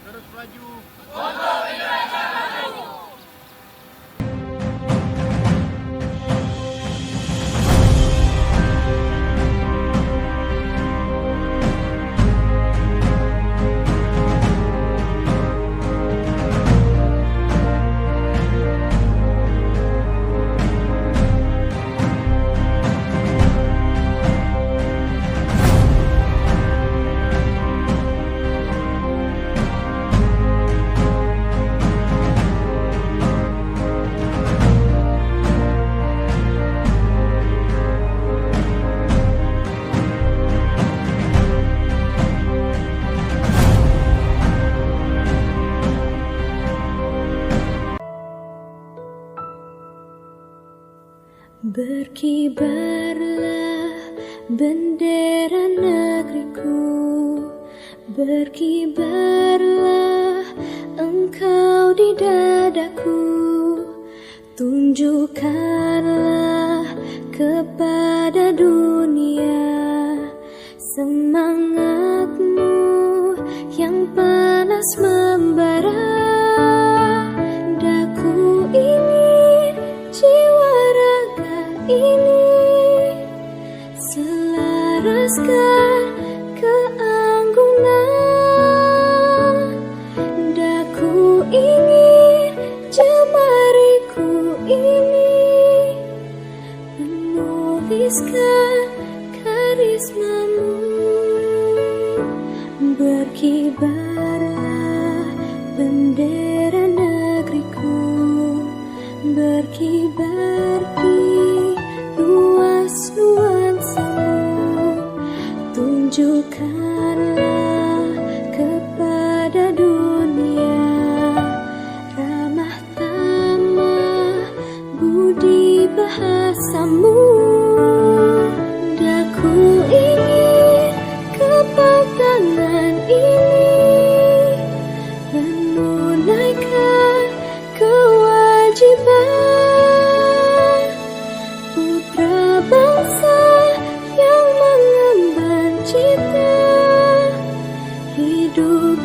terus maju. Berkibarlah bendera negeriku, berkibarlah engkau di dadaku, tunjukkanlah kepada dunia semangatmu yang panas membara. Daku ingin jiwa raga ini selaraskan keanggunan. Daku ingin jemariku ini menuliskan karismamu. Berkibarlah bendera negeriku, berkibar di luas nuansamu, tunjukkanlah kepada dunia ramah tamah budi bahasamu. Daku ingin kepagangan ini menunaikan kewajiban putra bangsa yang mengemban cita hidup